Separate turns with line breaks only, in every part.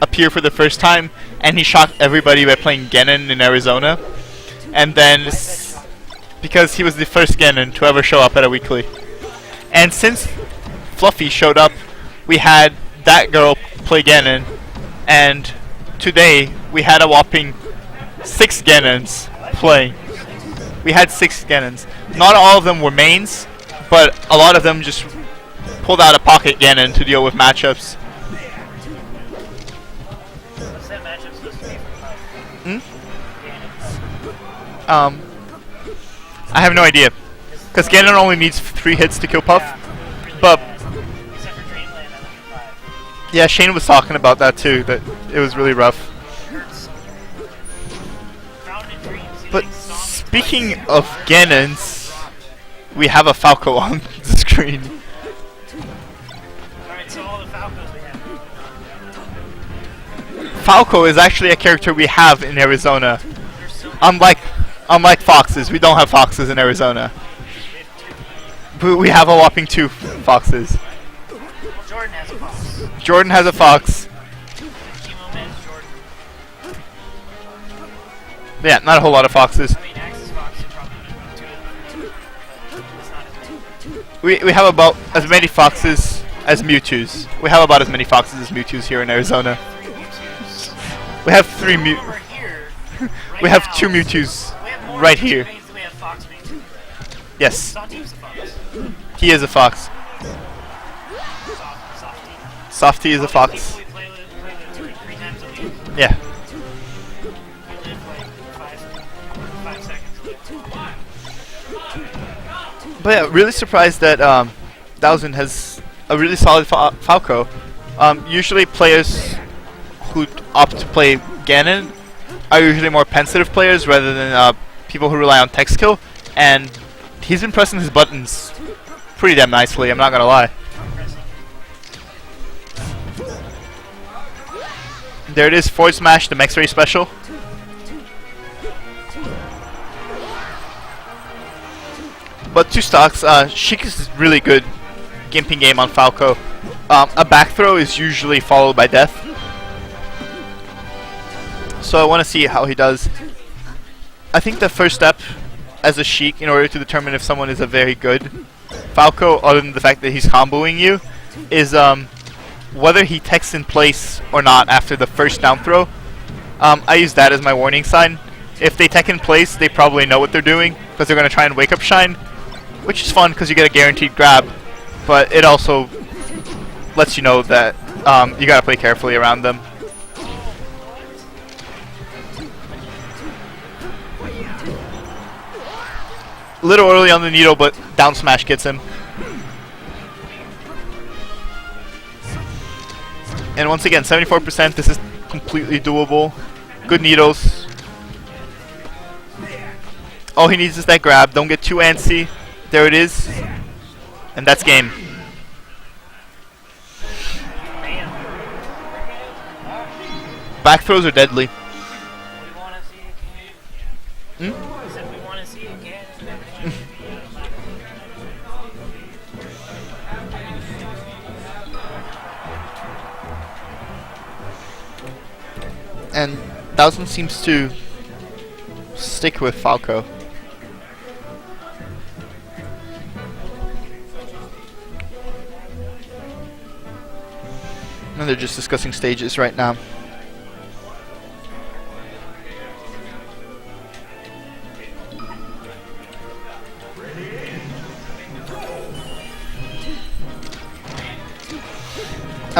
appear for the first time, and he shocked everybody by playing Ganon in Arizona. And then, because he was the first Ganon to ever show up at a weekly. And since Fluffy showed up, we had that girl play Ganon, and today we had a whopping 6 Ganons playing. We had 6 Ganons. Not all of them were mains, but a lot of them just pulled out a pocket Ganon to deal with matchups.
What's that matchup supposed to be for
I have no idea. Because Ganon only needs 3 hits to kill Puff. But
Except for Dreamland, I think 5.
yeah, Shane was talking about that too, that it was really rough. But speaking of Ganons, we have a Falco on the screen.
Alright, so all the Falcos we have.
Falco is actually a character we have in Arizona. Unlike foxes, we don't have foxes in Arizona. But we have a whopping 2 foxes.
Well, Jordan has a fox.
Jordan has a fox.
Chemo Man's Jordan.
Yeah, not a whole lot of foxes.
I mean, Axe's fox is probably 2 of them, but it's not as many.
We have about as many foxes as Mewtwo's. We have about as many foxes as Mewtwo's here in Arizona.
3 Mewtwo's.
We have 3 Mew.
Over here, right
We have
now,
2 Mewtwo's
we have more
right
Mewtwo
here.
mains than we have fox mains.
Yes,
Sawteef's a fox.
he is a fox.
Softy.
Softy is a fox.
People we play with 3 times a week.
Yeah.
We live like 5 seconds a week.
But yeah, really surprised that Dauozin has a really solid Falco. Usually players who opt to play Ganon are usually more pensive players rather than people who rely on tech skill, and he's been pressing his buttons pretty damn nicely, I'm not gonna lie. There it is, Forward Smash, the Max Ray special. But 2 stocks, Shiek is really good gimping game on Falco. A back throw is usually followed by death. So I want to see how he does. I think the first step as a Shiek in order to determine if someone is a very good Falco, other than the fact that he's comboing you, is whether he techs in place or not after the first down throw. I use that as my warning sign. If they tech in place, they probably know what they're doing because they're going to try and wake up shine, which is fun because you get a guaranteed grab, but it also lets you know that you got to play carefully around them. A little early on the needle, but down smash gets him. And once again, 74%, this is completely doable. Good needles. All he needs is that grab. Don't get too antsy. There it is. And that's game. Back throws are deadly.
We want to see it again.
Hmm?
I said we want to see it again.
And Dauozin seems to stick with Falco. And they're just discussing stages right now.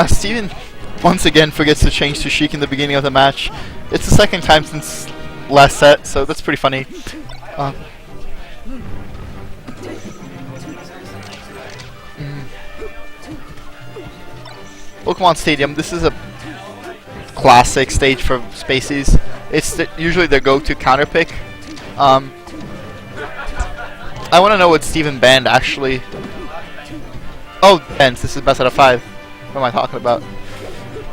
Steven once again forgets to change to Shiek in the beginning of the match. It's the second time since last set, so that's pretty funny. Pokemon Stadium, this is a classic stage for Spaceys. It's usually their go-to counter pick. I want to know what Steven banned actually. Oh, Benz, this is best out of 5. What am I talking about?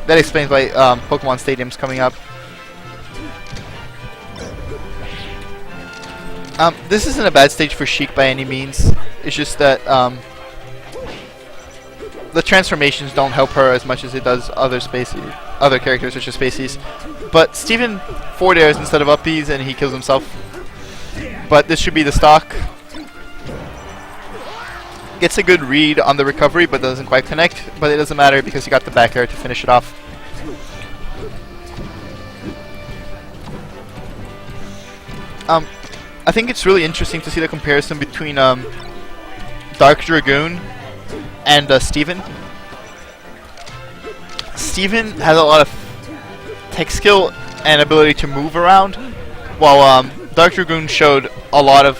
That explains why Pokemon Stadium's coming up. This isn't a bad stage for Shiek by any means. It's just that the transformations don't help her as much as it does other Spaceys. other characters such as Spaceys. But Steven forward airs instead of up Bs and he kills himself. But this should be the stock. Gets a good read on the recovery but doesn't quite connect. But it doesn't matter because he got the back air to finish it off. I think it's really interesting to see the comparison between Dark Dragoon and Steven. Steven has a lot of tech skill and ability to move around, while Dark Dragoon showed a lot of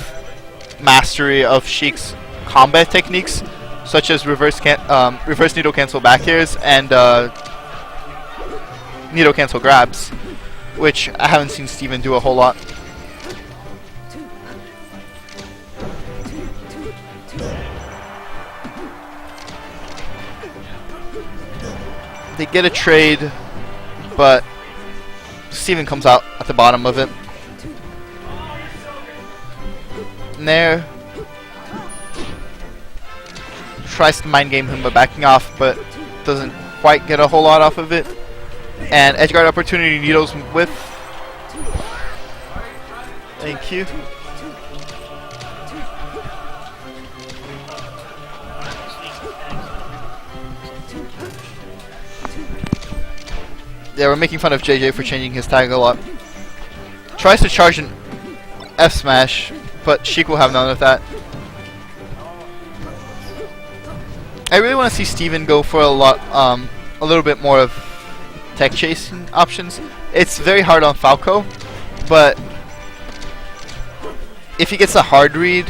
mastery of Shiek's combat techniques, such as reverse needle cancel back airs and needle cancel grabs, which I haven't seen Steven do a whole lot. They get a trade, but Steven comes out at the bottom of it. Nair tries to mind game him by backing off, but doesn't quite get a whole lot off of it. And edgeguard opportunity needles with. Thank you. Yeah, we're making fun of JJ for changing his tag a lot. Tries to charge an F smash, but Shiek will have none of that. I really want to see Steven go for a little bit more of tech chasing options. It's very hard on Falco, but if he gets a hard read,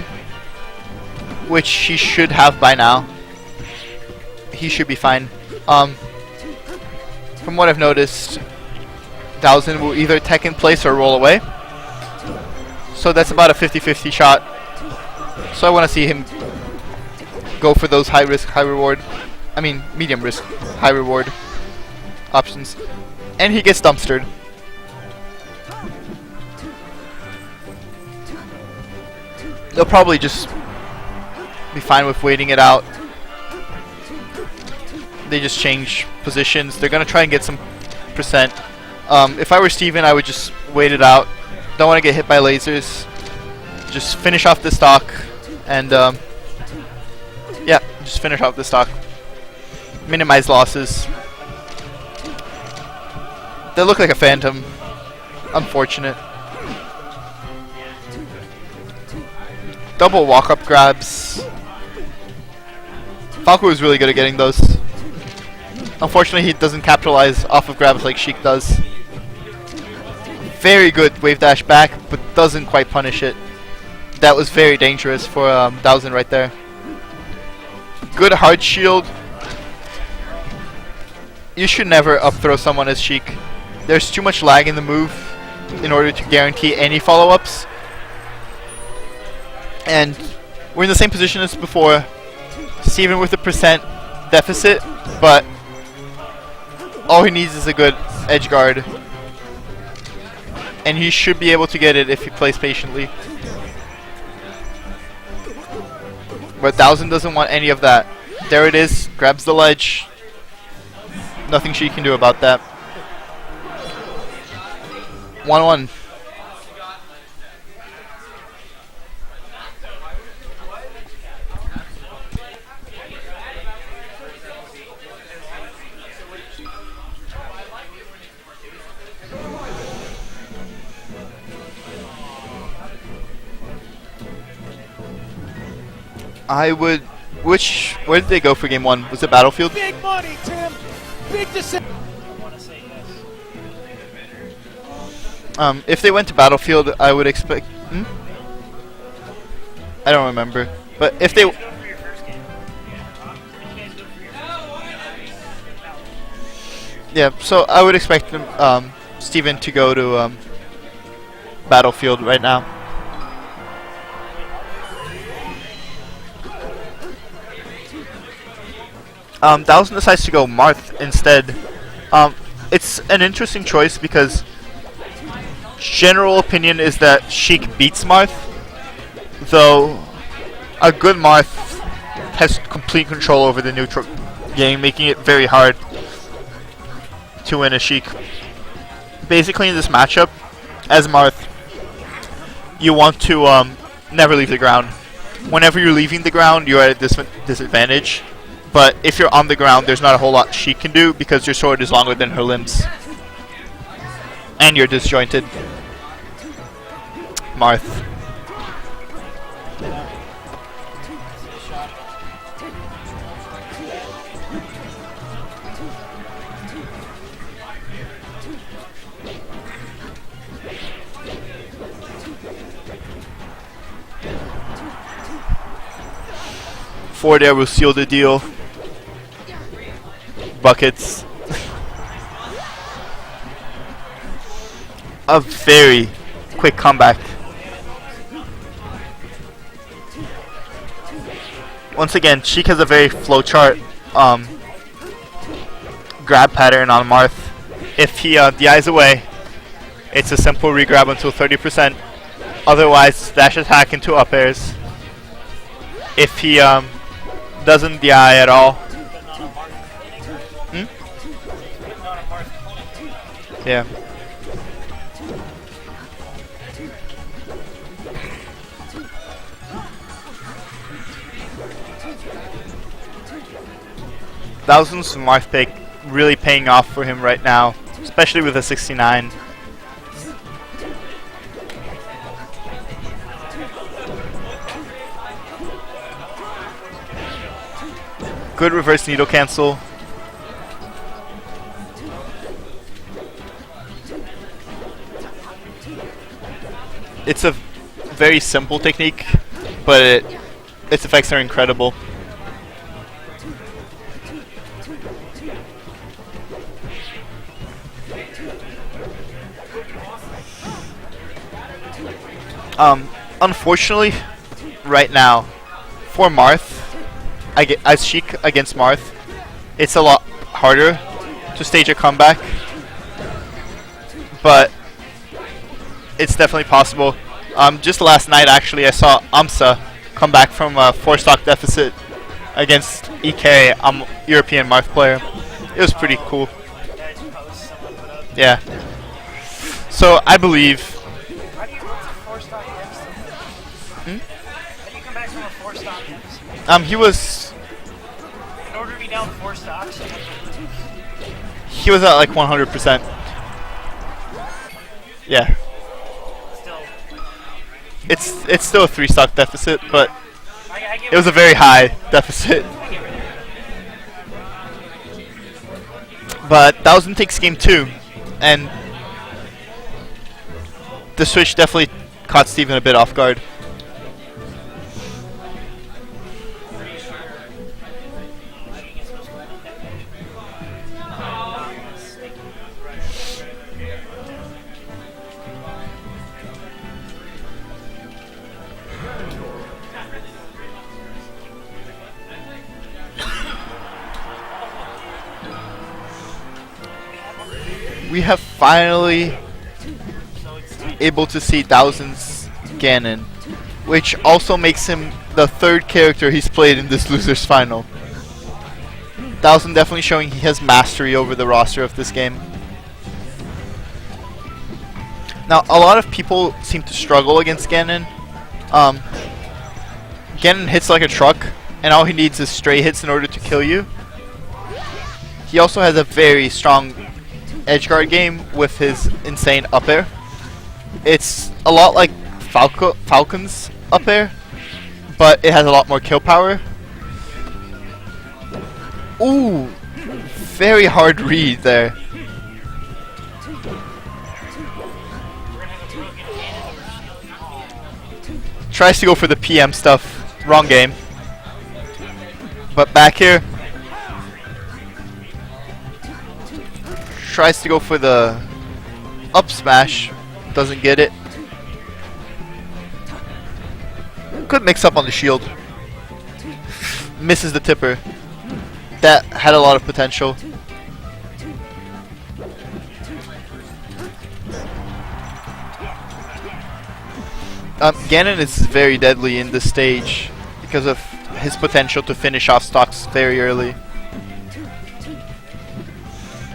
which he should have by now, he should be fine. From what I've noticed, Dauozin will either tech in place or roll away. So that's about a 50-50 shot. So I want to see him go for those high risk, high reward. I mean, medium risk, high reward options. And he gets dumpstered. They'll probably just be fine with waiting it out. They just change positions. They're going to try and get some percent. If I were Steven, I would just wait it out. Don't want to get hit by lasers. Just finish off the stock. And yeah, just finish off the stock. Minimize losses. They look like a phantom. Unfortunate. Double walk-up grabs. Falco is really good at getting those. Unfortunately, he doesn't capitalize off of grabs like Shiek does. Very good wave dash back, but doesn't quite punish it. That was very dangerous for Dauozin right there. Good hard shield. You should never up throw someone as Shiek. There's too much lag in the move in order to guarantee any follow-ups. And we're in the same position as before. Steven with a percent deficit, but all he needs is a good edge guard. And he should be able to get it if he plays patiently. But Dauozin doesn't want any of that. There it is, grabs the ledge. Nothing she can do about that. 1-1. I would. Where did they go for game 1? Was it Battlefield?
Big money, Tim. Big decision.
I want to say yes.
If they went to Battlefield, I would expect. I don't remember, but if they.
Go for your first game. You guys go for your first game.
Yeah, so I would expect them, Steven to go to Battlefield right now. Dauozin decides to go Marth instead. It's an interesting choice because general opinion is that Shiek beats Marth, though a good Marth has complete control over the neutral game, making it very hard to win a Shiek. Basically, in this matchup, as Marth, you want to never leave the ground. Whenever you're leaving the ground, you're at a disadvantage. But if you're on the ground, there's not a whole lot Shiek can do because your sword is longer than her limbs. And you're disjointed. Marth. Forward air will seal the deal. Buckets. A very quick comeback. Once again, Shiek has a very flowchart grab pattern on Marth. If he DIs away, it's a simple regrab until 30%. Otherwise, dash attack into up airs. If he doesn't DI at all. Yeah. Dauozin's Marth pick really paying off for him right now, especially with a 69. Good reverse needle cancel. It's a very simple technique, but its effects are incredible. Unfortunately, right now, for Marth, as Shiek against Marth, it's a lot harder to stage a comeback, but it's definitely possible. Just last night, actually, I saw Amsa come back from a 4-stock deficit against EK, European Marth player. It was pretty cool. Yeah. So I believe.
How do you go to 4-stock deficit? How do you come back from a 4-stock deficit?
He was.
In order to be down 4 stocks,
He was at like 100%. Yeah. It's still a 3-stock deficit, but it was a very high deficit. But Dauozin takes game 2, and the switch definitely caught Steven a bit off guard. We have finally able to see Dauozin's Ganon, which also makes him the 3rd character he's played in this losers final. Dauozin definitely showing he has mastery over the roster of this game. Now, a lot of people seem to struggle against Ganon. Ganon hits like a truck, and all he needs is stray hits in order to kill you. He also has a very strong edgeguard game with his insane up air. It's a lot like Falcon's up air, but it has a lot more kill power. Ooh, very hard read there. Tries to go for the PM stuff, wrong game. But back here, tries to go for the up smash, doesn't get it. Good mix up on the shield. Misses the tipper. That had a lot of potential. Ganon is very deadly in this stage because of his potential to finish off stocks very early.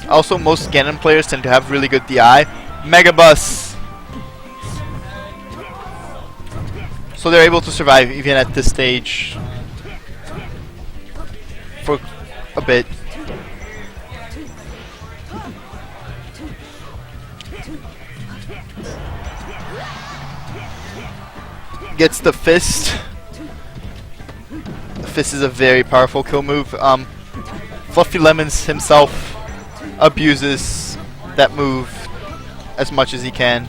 Also, most Ganon players tend to have really good DI. Mega Bus! So they're able to survive even at this stage for a bit. Gets the fist. The fist is a very powerful kill move. Fluffy Lemons himself abuses that move as much as he can.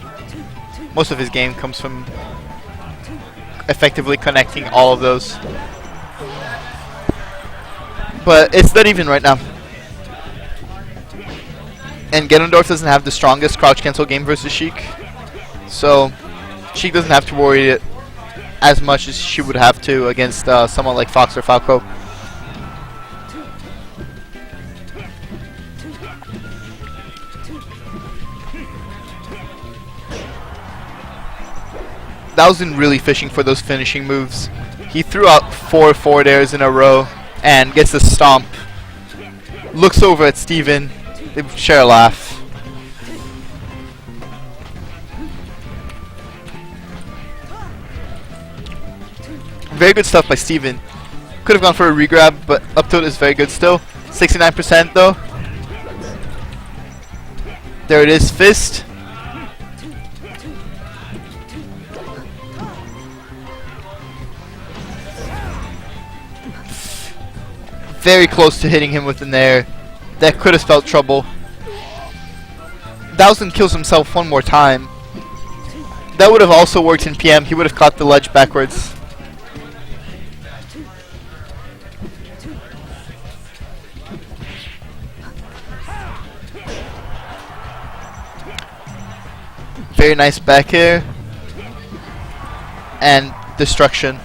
Most of his game comes from effectively connecting all of those. But it's not even right now. And Gannondorf doesn't have the strongest crouch cancel game versus Shiek. So Shiek doesn't have to worry it as much as she would have to against someone like Fox or Falco. Dauozin really fishing for those finishing moves. He threw out 4 forward airs in a row and gets a stomp. Looks over at Steven. They share a laugh. Very good stuff by Steven. Could have gone for a regrab, but up tilt is very good still. 69% though. There it is, fist. Very close to hitting him with an air. That could have spelled trouble. Dauozin kills himself one more time. That would have also worked in PM. He would have caught the ledge backwards. Very nice back air. And destruction.